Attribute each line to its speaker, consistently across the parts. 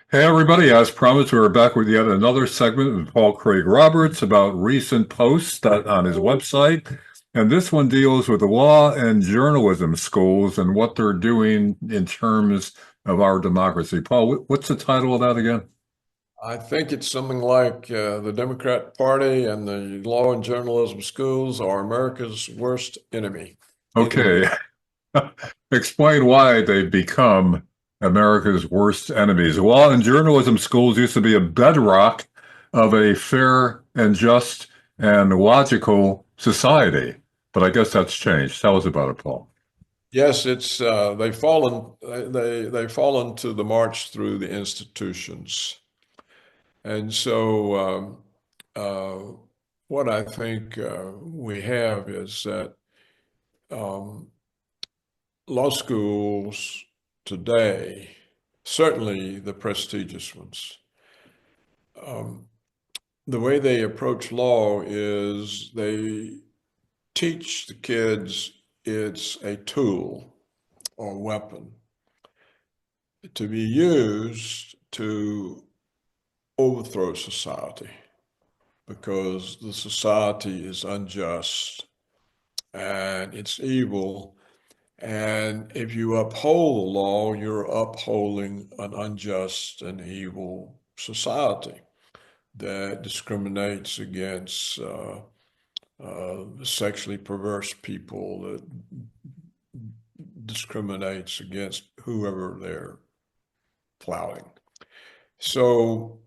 Speaker 1: Hey everybody, as promised, we're back with yet another segment with Paul Craig Roberts about recent posts on his website. And this one deals with the law and journalism schools and what they're doing in terms of our democracy. Paul, what's the title of that again?
Speaker 2: I think it's something like the Democrat Party and the law and journalism schools are America's worst enemy.
Speaker 1: Okay. Explain why they've become America's worst enemies. Law and journalism schools used to be a bedrock of a fair and just and logical society, but I guess that's changed. Tell us about it, Paul.
Speaker 2: Yes, it's they've fallen to the march through the institutions, and so what I think we have is that um, law schools today, certainly the prestigious ones. Um, the way they approach law is they teach the kids it's a tool or weapon to be used to overthrow society because the society is unjust and it's evil. And if you uphold the law, you're upholding an unjust and evil society that discriminates against sexually perverse people, that discriminates against whoever they're flouting. So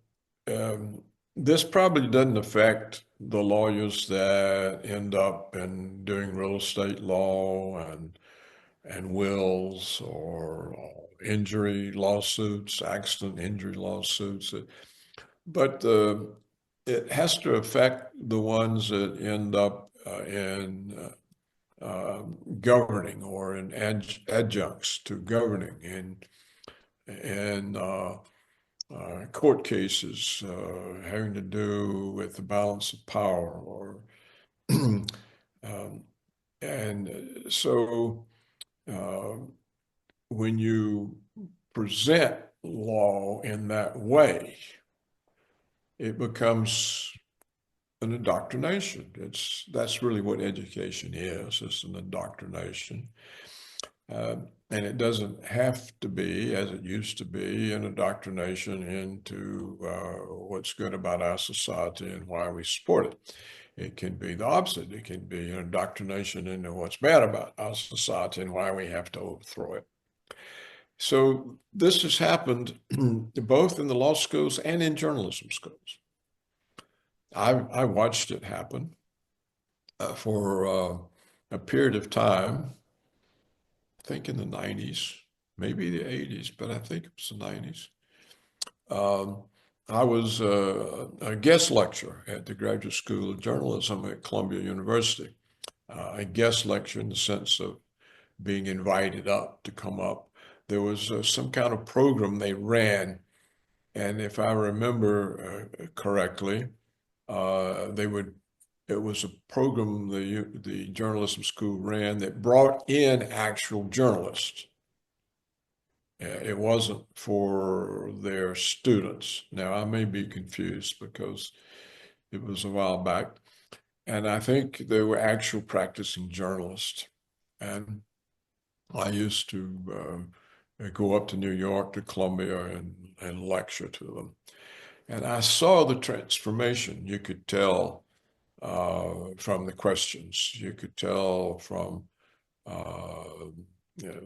Speaker 2: this probably doesn't affect the lawyers that end up in doing real estate law and wills or injury lawsuits, accident injury lawsuits. But it has to affect the ones that end up in governing or in adjuncts to governing and court cases having to do with the balance of power or um, and so uh, when you present law in that way, it becomes an indoctrination. That's really what education is. It's an indoctrination. Uh, and it doesn't have to be, as it used to be, an indoctrination into what's good about our society and why we support it. It can be the opposite. It can be an indoctrination into what's bad about our society and why we have to overthrow it. So this has happened both in the law schools and in journalism schools. I watched it happen for a period of time. I think in the 90s, maybe the 80s, but I think it was the 90s. Um, I was a guest lecturer at the Graduate School of Journalism at Columbia University. A guest lecture in the sense of being invited up to come up. There was some kind of program they ran, and if I remember correctly, they would. It was a program the journalism school ran that brought in actual journalists. It wasn't for their students. Now, I may be confused because it was a while back. And I think they were actual practicing journalists. And I used to go up to New York to Columbia and lecture to them. And I saw the transformation. You could tell from the questions, you could tell from uh, you know,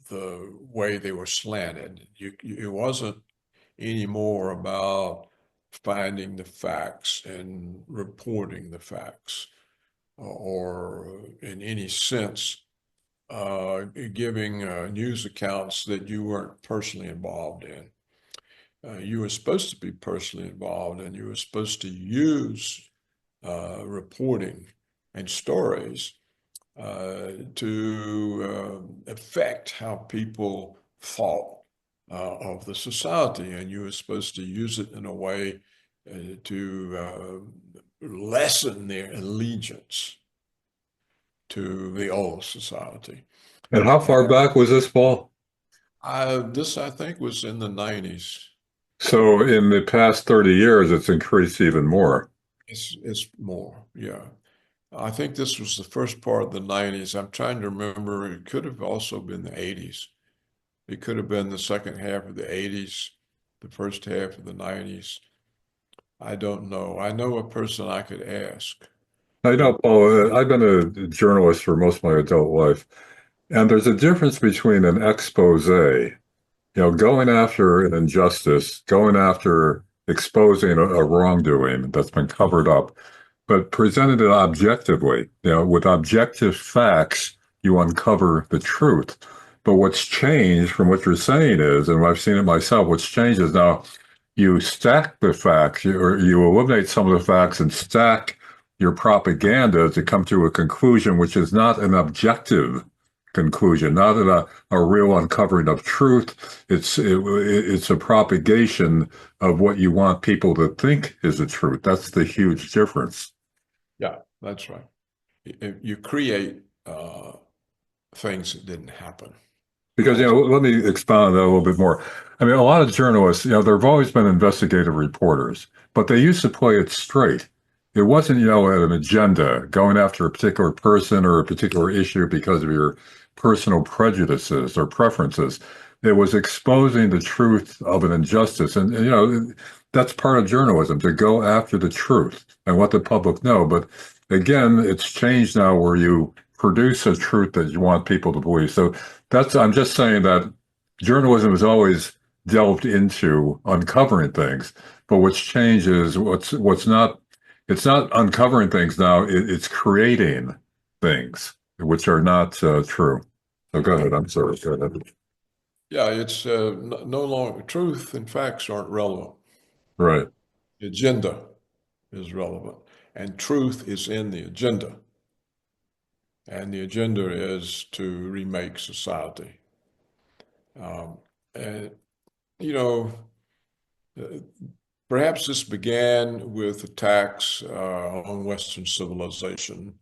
Speaker 2: the way they were slanted. It wasn't anymore about finding the facts and reporting the facts or in any sense giving news accounts that you weren't personally involved in. You were supposed to be personally involved and you were supposed to use reporting and stories to affect how people thought of the society, and you were supposed to use it in a way to lessen their allegiance to the old society.
Speaker 1: And how
Speaker 2: And
Speaker 1: far back was this, Paul?
Speaker 2: this, I think, was in the 90s.
Speaker 1: So in the past 30 years, it's increased even more.
Speaker 2: It's more, yeah. I think this was the first part of the 90s. I'm trying to remember. It could have also been the 80s. It could have been the second half of the 80s, the first half of the 90s. I don't know. I know a person I could ask.
Speaker 1: I know,
Speaker 2: Who,
Speaker 1: Paul, I've been a journalist for most of my adult life, and there's a difference between an expose, going after an injustice, going after exposing a wrongdoing that's been covered up, but presented it objectively, with objective facts, you uncover the truth. But what's changed from what you're saying is, and I've seen it myself, what's changed is now you stack the facts, or you eliminate some of the facts and stack your propaganda to come to a conclusion which is not an objective conclusion, not a real uncovering of truth. It's a propagation of what you want people to think is the truth. That's the huge difference.
Speaker 2: yeah, that's right. You create things that didn't happen.
Speaker 1: Because,
Speaker 2: Also,
Speaker 1: let me expound on that a little bit more. I mean, a lot of journalists, there have always been investigative reporters, but they used to play it straight. It wasn't, an agenda going after a particular person or a particular issue because of your personal prejudices or preferences. It was exposing the truth of an injustice. And that's part of journalism, to go after the truth and let the public know. But again, it's changed now where you produce a truth that you want people to believe. So I'm just saying that journalism has always delved into uncovering things, but what's changed is what's not, it's not uncovering things now, it's creating things which are not true. So go ahead. I'm sorry. Go ahead.
Speaker 2: yeah, it's no longer truth and facts aren't relevant.
Speaker 1: Right.
Speaker 2: The agenda is relevant, and truth is in the agenda. And the agenda is to remake society. And, you know, uh, perhaps this began with attacks on Western civilization.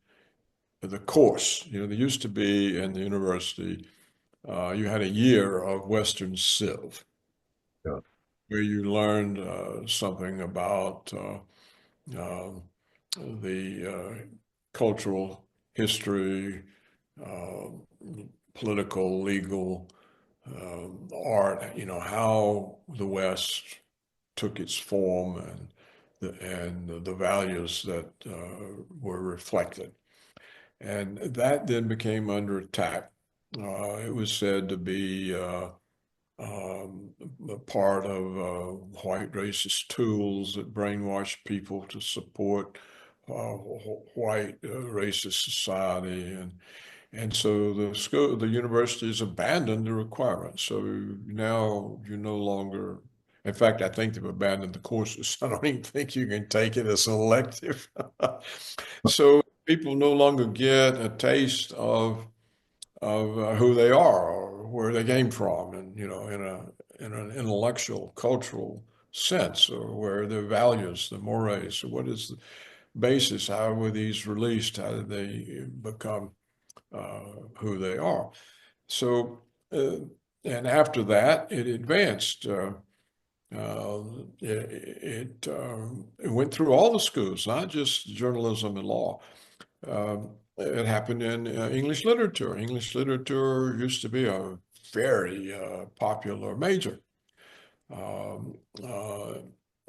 Speaker 2: The course, there used to be in the university, you had a year of Western Civ
Speaker 1: Yeah.
Speaker 2: where you learned something about uh, the cultural history, uh, political, legal, art, how the West took its form and the values that were reflected. And that then became under attack. It was said to be a part of white racist tools that brainwash people to support white racist society, and so the universities abandoned the requirements. So now you no longer. In fact, I think they've abandoned the courses. I don't even think you can take it as an elective. So people no longer get a taste of who they are or where they came from, and in an intellectual, cultural sense, or where their values, the mores, what is the basis? How were these released? How did they become who they are? So, and after that, it advanced. Uh, it went through all the schools, not just journalism and law. It happened in English literature. English literature used to be a very popular major. Um, uh,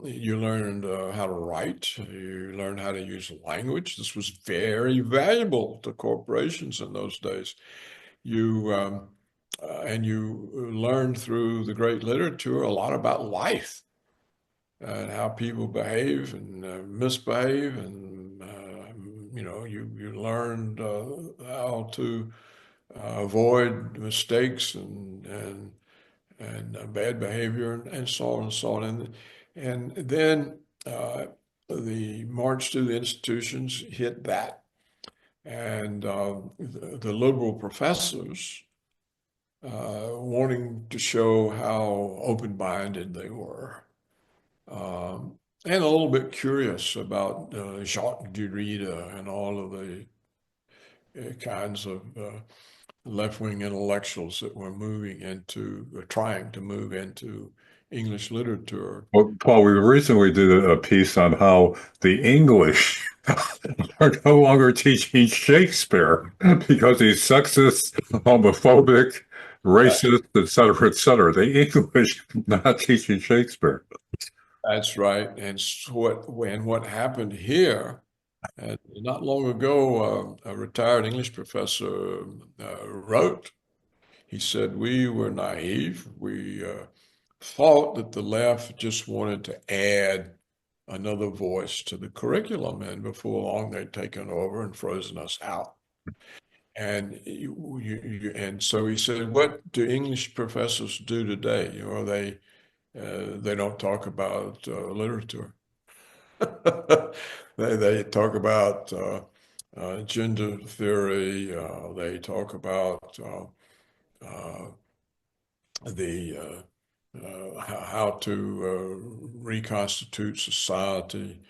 Speaker 2: you learned how to write. You learned how to use language. This was very valuable to corporations in those days. You and you learned through the great literature a lot about life and how people behave and misbehave, and you learned how to avoid mistakes and bad behavior and so on and so on, and then the march through the institutions hit that, and the liberal professors wanting to show how open-minded they were, and a little bit curious about Jacques Derrida and all of the kinds of left-wing intellectuals that were moving into, or trying to move into English literature.
Speaker 1: Well, Paul, we recently did a piece on how the English are no longer teaching Shakespeare because he's sexist, homophobic, racist, et cetera, et cetera. The English not teaching Shakespeare.
Speaker 2: That's right. And what happened here, not long ago, a retired English professor wrote. He said we were naive. We thought that the left just wanted to add another voice to the curriculum, and before long they'd taken over and frozen us out. And so he said, "What do English professors do today? They don't talk about literature. They talk about gender theory. They talk about uh, the how to reconstitute society.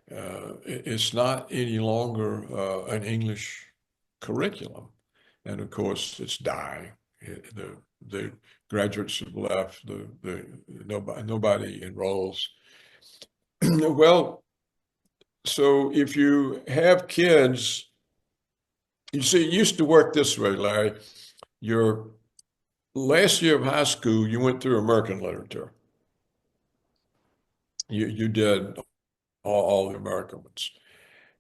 Speaker 2: It's not any longer an English curriculum, and of course, it's dying. The graduates have left. Nobody enrolls. Well, so if you have kids, you see, it used to work this way, Larry. Your last year of high school, you went through American literature. You did all the American ones.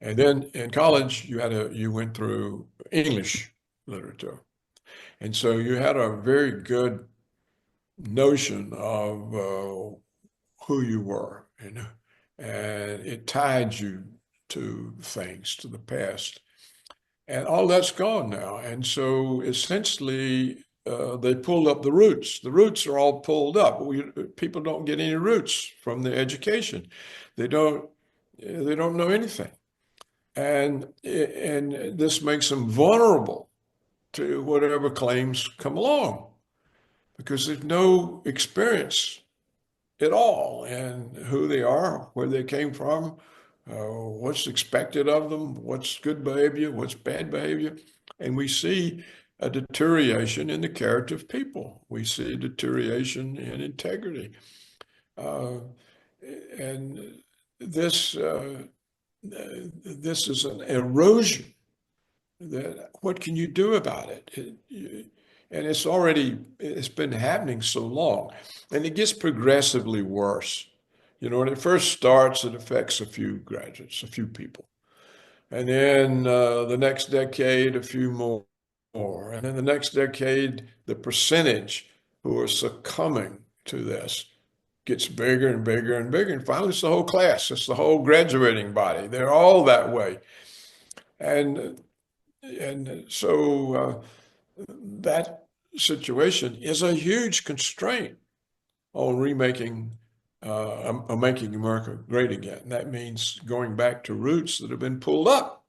Speaker 2: And then in college, you went through English literature. And so you had a very good notion of who you were, and it tied you to things, to the past. And all that's gone now. And so essentially, they pulled up the roots. The roots are all pulled up. People don't get any roots from the education. They don't. They don't know anything, and this makes them vulnerable to whatever claims come along because there's no experience at all and who they are, where they came from, what's expected of them, what's good behavior, what's bad behavior. And we see a deterioration in the character of people. We see a deterioration in integrity. Uh, and this, this is an erosion that what can you do about it? And it's been happening so long, and it gets progressively worse. When it first starts, it affects a few graduates, a few people. And then the next decade, a few more. And then the next decade, the percentage who are succumbing to this gets bigger and bigger and bigger. And finally, it's the whole class, it's the whole graduating body. They're all that way. And so that situation is a huge constraint on making America great again. That means going back to roots that have been pulled up.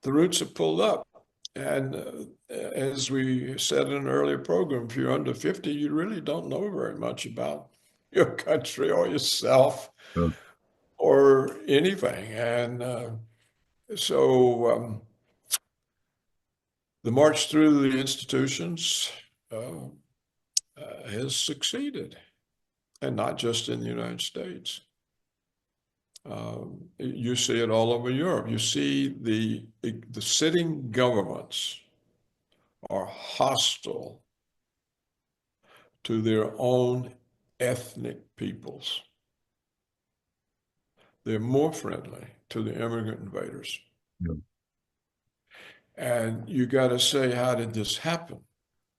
Speaker 2: The roots are pulled up. And as we said in an earlier program, if you're under 50, you really don't know very much about your country or yourself
Speaker 1: Yeah.
Speaker 2: or anything. And so the march through the institutions has succeeded, and not just in the United States. You see it all over Europe. You see the sitting governments are hostile to their own ethnic peoples. They're more friendly to the immigrant invaders.
Speaker 1: Yeah.
Speaker 2: And you got to say, how did this happen?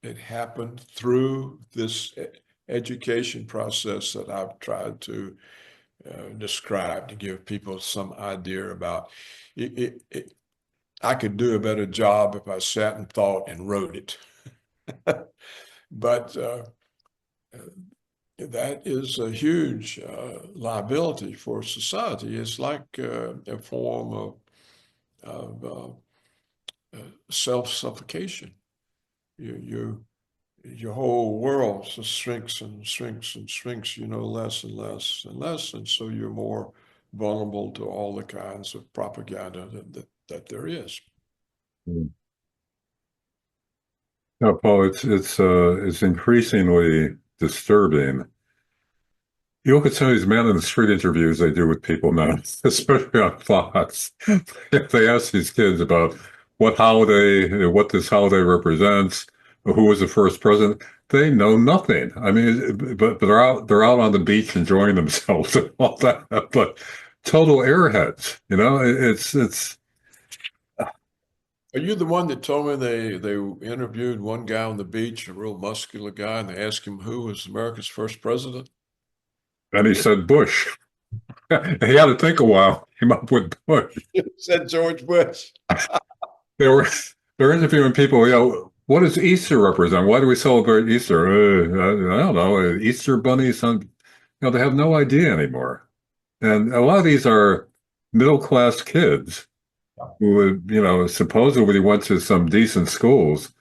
Speaker 2: It happened through this education process that I've tried to describe to give people some idea about it. I could do a better job if I sat and thought and wrote it. But that is a huge liability for society. It's like a form of self-suffocation. Your whole world just shrinks and shrinks and shrinks, less and less and less. And so you're more vulnerable to all the kinds of propaganda that there is.
Speaker 1: Mm. No, Paul, it's increasingly disturbing You look at some of these man in the street interviews they do with people now, especially on Fox. If they ask these kids about what this holiday represents, who was the first president, they know nothing. I mean, but they're out on the beach enjoying themselves and all that. But total airheads, it's
Speaker 2: Are you the one that told me they interviewed one guy on the beach, a real muscular guy, and they asked him who was America's first president?
Speaker 1: and he said Bush. He had to think a while. Came up with Bush.
Speaker 2: He said George Bush.
Speaker 1: They were they're interviewing people. What does Easter represent? Why do we celebrate Easter? I don't know. Easter bunny, they have no idea anymore. And a lot of these are middle class kids who would, supposedly went to some decent schools,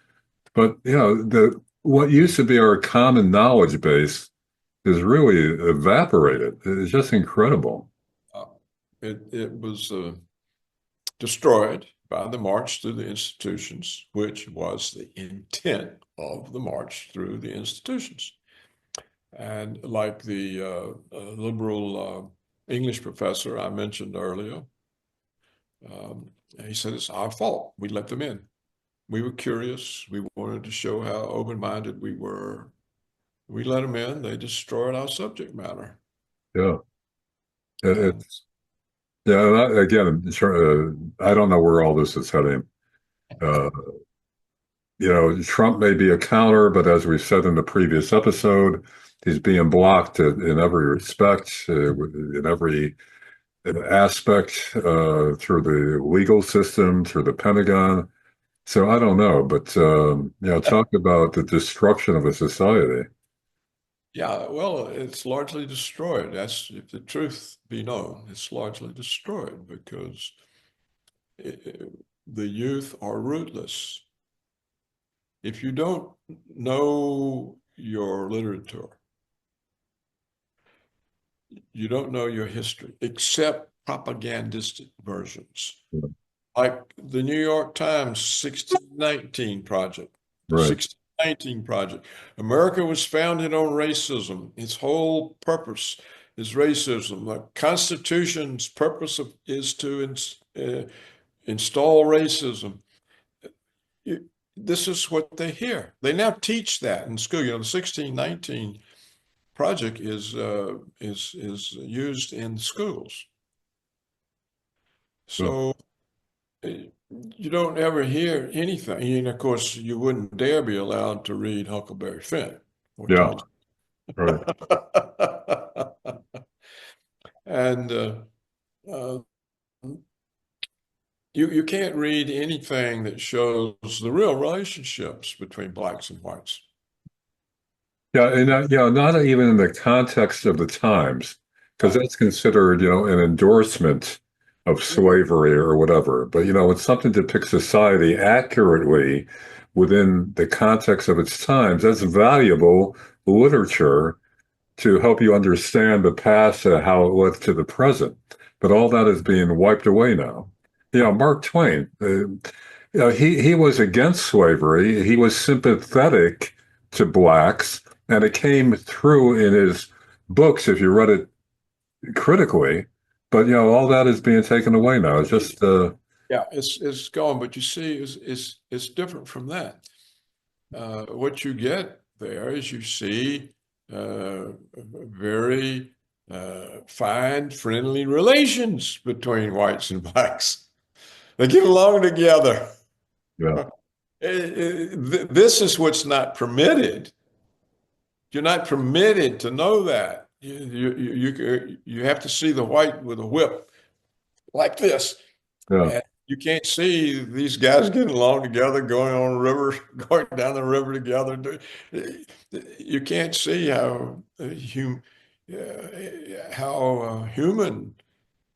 Speaker 1: but the what used to be our common knowledge base is really evaporated. It's just incredible.
Speaker 2: Uh, it was destroyed by the march through the institutions, which was the intent of the march through the institutions. And like the liberal English professor I mentioned earlier, he said it's our fault. We let them in. We were curious. We wanted to show how open-minded we were. We let them in. They destroyed our subject matter.
Speaker 1: Yeah. It,
Speaker 2: And
Speaker 1: it's yeah. And again, sure, I don't know where all this is heading. Uh, Trump may be a counter, but as we said in the previous episode, he's being blocked in every respect, in every aspect, through the legal system, through the Pentagon. So I don't know, but talk about the destruction of a society.
Speaker 2: yeah, well, it's largely destroyed. That's if the truth be known, it's largely destroyed because the youth are rootless. If you don't know your literature, you don't know your history, except propagandistic versions, like the New York Times 1619 Project. The
Speaker 1: Right.
Speaker 2: 1619 Project. America was founded on racism. Its whole purpose is racism. The Constitution's purpose is to install racism. This is what they hear. They now teach that in school. The 1619 Project is used in schools.
Speaker 1: Yeah.
Speaker 2: So you don't ever hear anything. And of course, you wouldn't dare be allowed to read Huckleberry Finn or
Speaker 1: Yeah.
Speaker 2: Tom.
Speaker 1: Right.
Speaker 2: And uh, you can't read anything that shows the real relationships between blacks and whites.
Speaker 1: Yeah, and not even in the context of the times, because
Speaker 2: Right.
Speaker 1: that's considered, an endorsement of slavery or whatever. But when something depicts society accurately within the context of its times, that's valuable literature to help you understand the past and how it led to the present. But all that is being wiped away now. Mark Twain, he was against slavery. He was sympathetic to blacks, and it came through in his books if you read it critically. But all that is being taken away now. It's just
Speaker 2: Yeah, it's gone, but you see, it's different from that. What you get there is you see very fine, friendly relations between whites and blacks. They get along together.
Speaker 1: yeah,
Speaker 2: This is what's not permitted. You're not permitted to know that. You have to see the white with a whip like this.
Speaker 1: yeah,
Speaker 2: And you can't see these guys getting along together, going on a river, going down the river together. You can't see how human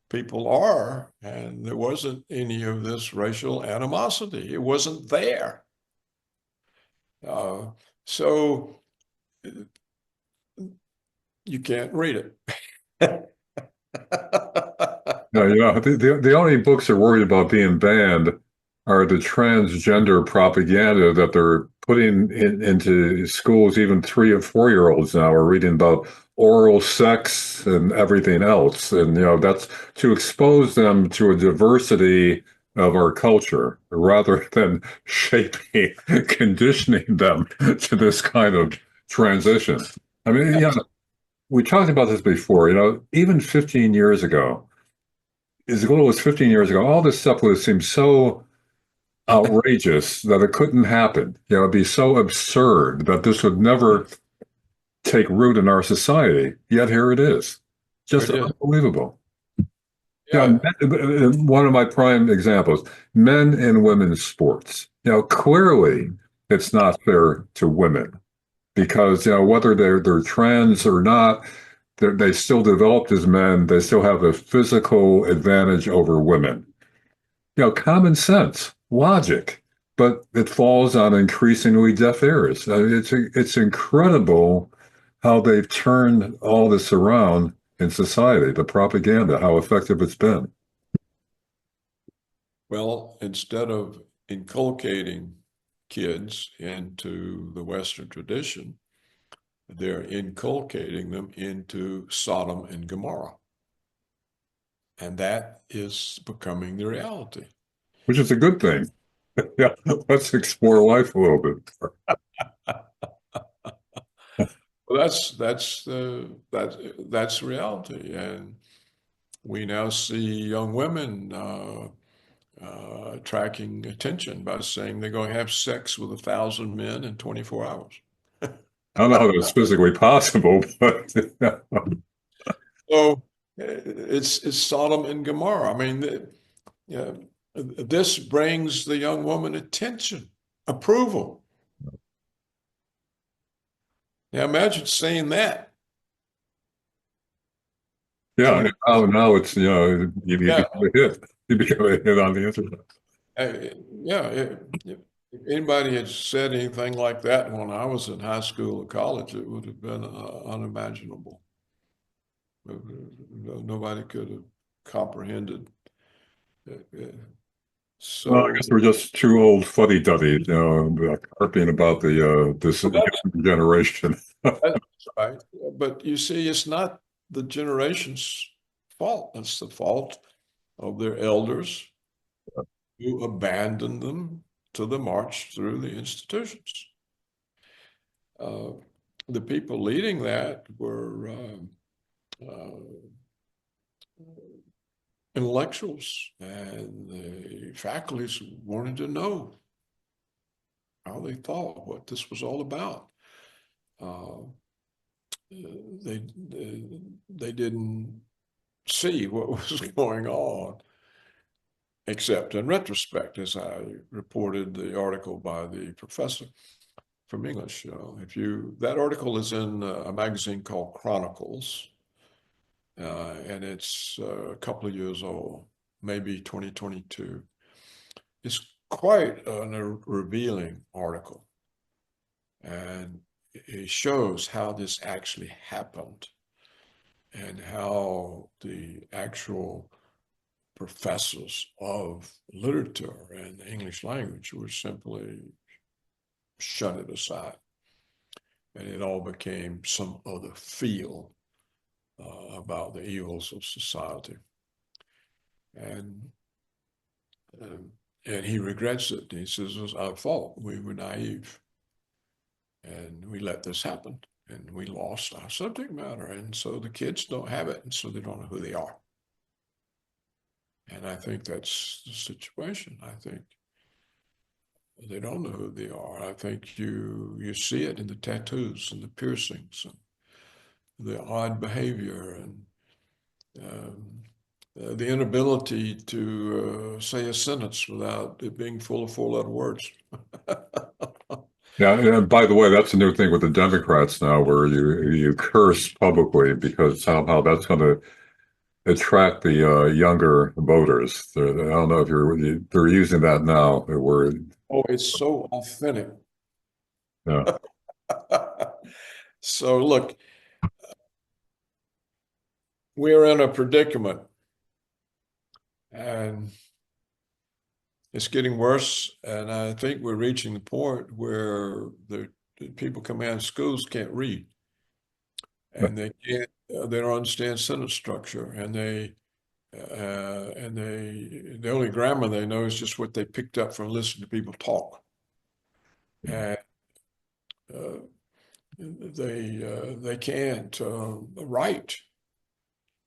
Speaker 2: people are, and there wasn't any of this racial animosity. It wasn't there. Uh, so you can't read it.
Speaker 1: no. The only books they're worried about being banned are the transgender propaganda that they're putting into schools. Even 3 and 4 year olds now are reading about oral sex and everything else. And, that's to expose them to a diversity of our culture rather than shaping, conditioning them to this kind of transition. I mean, we talked about this before, even 15 years ago, as little as 15 years ago, all this stuff would have seemed so outrageous that it couldn't happen. It'd be so absurd that this would never take root in our society. Yet here it is. Just
Speaker 2: It is.
Speaker 1: unbelievable.
Speaker 2: Yeah.
Speaker 1: One of my prime examples, men and women's sports. Clearly it's not fair to women because, whether they're trans or not, they still developed as men. They still have a physical advantage over women. Common sense, logic, but it falls on increasingly deaf ears. I mean, it's incredible how they've turned all this around in society, the propaganda, how effective it's been.
Speaker 2: Well, instead of inculcating kids into the Western tradition, they're inculcating them into Sodom and Gomorrah. And that is becoming the reality.
Speaker 1: Which is a good thing. Yeah, let's explore life a little bit.
Speaker 2: Well, that's reality, and we now see young women attracting attention by saying they're going to have sex with 1,000 men in 24 hours.
Speaker 1: I don't know how that's physically possible, but
Speaker 2: So it's Sodom and Gomorrah. I mean, yeah, this brings the young woman attention, approval. Now imagine saying that.
Speaker 1: yeah,
Speaker 2: And
Speaker 1: now it's, you
Speaker 2: yeah,
Speaker 1: become a hit. You become a hit on the internet.
Speaker 2: yeah. If anybody had said anything like that when I was in high school or college, it would have been unimaginable. Nobody could have comprehended.
Speaker 1: Well, I
Speaker 2: So
Speaker 1: guess we're just two old fuddy-duddies, harping about this
Speaker 2: well,
Speaker 1: younger generation.
Speaker 2: that's right. But you see, it's not the generation's fault. It's the fault of their elders who abandoned them to the march through the institutions. Uh, the people leading that were uh, intellectuals, and the faculties wanted to know how they thought, what this was all about. Uh, they didn't see what was going on, except in retrospect, as I reported the article by the professor from English. If you that article is in a magazine called Chronicles, and it's a couple of years old, maybe 2022. It's quite a revealing article, and it shows how this actually happened and how the actual professors of literature and the English language were simply shut it aside. And it all became some other feel about the evils of society. And um, and he regrets it. He says it was our fault. We were naive, and we let this happen, and we lost our subject matter. And so the kids don't have it, and so they don't know who they are. And I think that's the situation. I think they don't know who they are. I think you see it in the tattoos and the piercings and the odd behavior and um, the inability to say a sentence without it being full of four-letter words.
Speaker 1: Yeah, and by the way, that's the new thing with the Democrats now, where you curse publicly because somehow that's going to attract the younger voters. I don't know if they're using that now. Where
Speaker 2: Oh, it's so authentic.
Speaker 1: yeah,
Speaker 2: So look, we're in a predicament, and it's getting worse, and I think we're reaching the point where the people coming out of schools can't read, and they don't understand sentence structure, and the only grammar they know is just what they picked up from listening to people talk, and uh, they can't write,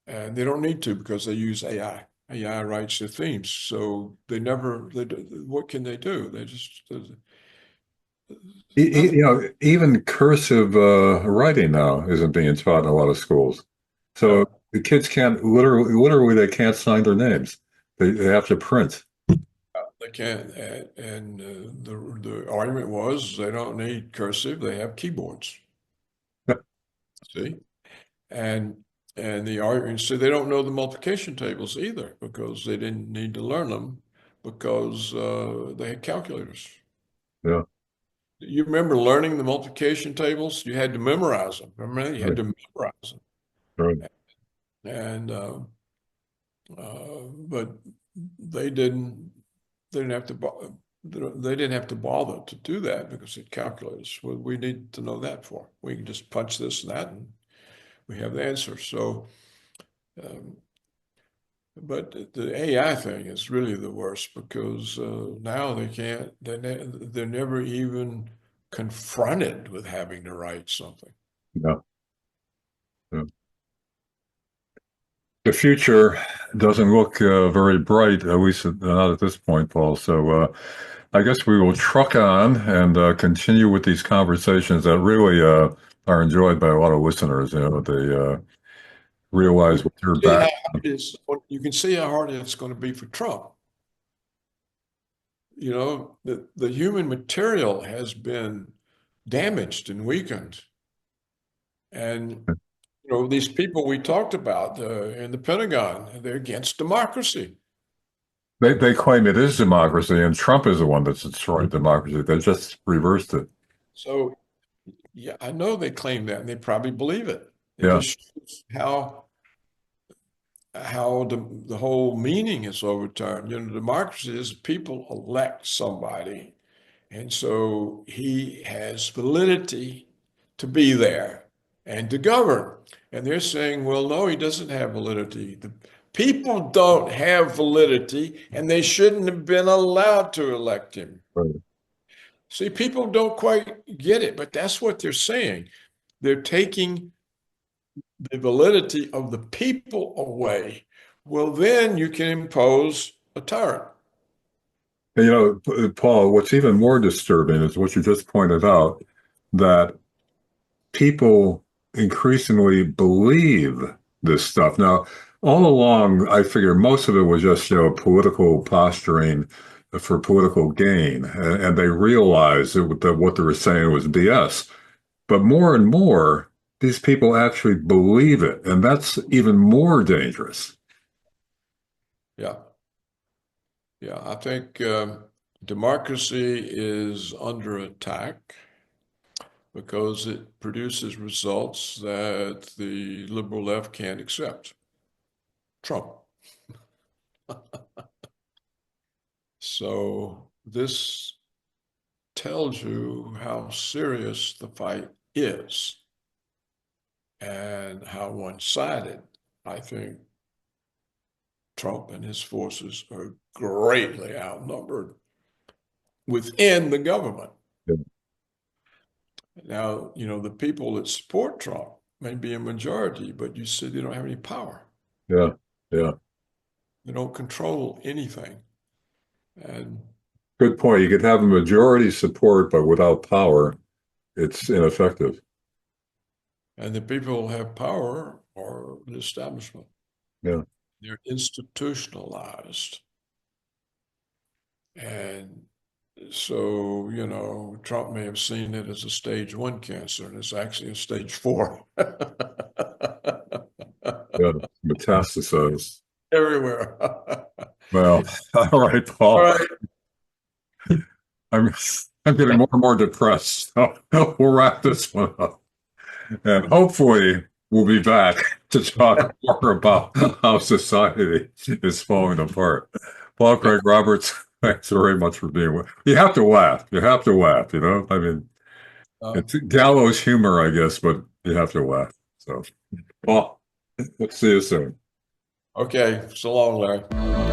Speaker 2: and they don't need to because they use AI. AI writes their themes, so what can they do? They just nothing.
Speaker 1: Even cursive writing now isn't being taught in a lot of schools. So
Speaker 2: No,
Speaker 1: the kids can't literally they can't sign their names. They have to print.
Speaker 2: they can't. And the argument was they don't need cursive; they have keyboards. See, and the argument so they don't know the multiplication tables either because they didn't need to learn them because they had calculators.
Speaker 1: Yeah,
Speaker 2: You remember learning the multiplication tables? You had to memorize them. Remember that? You had
Speaker 1: right,
Speaker 2: to memorize them.
Speaker 1: right.
Speaker 2: And but they didn't they didn't have to they didn't have to bother to do that because it calculators. Well, we need to know that for. We can just punch this and that, and we have the answer. So, um, but the AI thing is really the worst because now they can't. They're never even confronted with having to write something.
Speaker 1: Yeah, yeah. The future doesn't look very bright, at least not at this point, Paul. So I guess we will truck on and continue with these conversations that really are enjoyed by a lot of listeners. They
Speaker 2: Well,
Speaker 1: realize what you're
Speaker 2: see
Speaker 1: back.
Speaker 2: how hard it is. You can see how hard it's going to be for Trump. The human material has been damaged and weakened. And, these people we talked about in the Pentagon, they're against democracy.
Speaker 1: They claim it is democracy, and Trump is the one that's destroyed democracy. They just reversed it.
Speaker 2: So, yeah, I know they claim that and they probably believe it. It
Speaker 1: Yeah,
Speaker 2: just shows how the whole meaning is overturned. Democracy is people elect somebody. And so he has validity to be there and to govern. And they're saying, well, no, he doesn't have validity. The people don't have validity, and they shouldn't have been allowed to elect him.
Speaker 1: right.
Speaker 2: See, people don't quite get it, but that's what they're saying. They're taking the validity of the people away. Well, then you can impose a tyrant.
Speaker 1: And, Paul, what's even more disturbing is what you just pointed out, that people increasingly believe this stuff. Now, all along, I figure most of it was just, political posturing for political gain, and they realized that what they were saying was BS. But more and more, these people actually believe it, and that's even more dangerous.
Speaker 2: Yeah. Yeah, I think democracy is under attack because it produces results that the liberal left can't accept. Trump. So this tells you how serious the fight is and how one-sided I think Trump and his forces are greatly outnumbered within the government.
Speaker 1: Yeah,
Speaker 2: Now, the people that support Trump may be a majority, but you see they don't have any power.
Speaker 1: yeah, yeah.
Speaker 2: They don't control anything. And
Speaker 1: Good point. You could have a majority support, but without power, it's ineffective.
Speaker 2: the people who have power are the establishment.
Speaker 1: Yeah,
Speaker 2: They're institutionalized. And so, Trump may have seen it as a stage 1 cancer, and it's actually a stage 4.
Speaker 1: yeah. Metastasize.
Speaker 2: Everywhere.
Speaker 1: Well, all right,
Speaker 2: All
Speaker 1: Paul.
Speaker 2: right.
Speaker 1: I'm I'm getting more and more depressed. So we'll wrap this one up. And hopefully we'll be back to talk more about how society is falling apart. Paul
Speaker 2: Yeah.
Speaker 1: Craig Roberts, Thanks very much for being with. You have to laugh. You have to laugh, you know? I mean, it's gallows humor, I guess, but you have to laugh. So, well, let's see you soon.
Speaker 2: Okay, so long, Larry.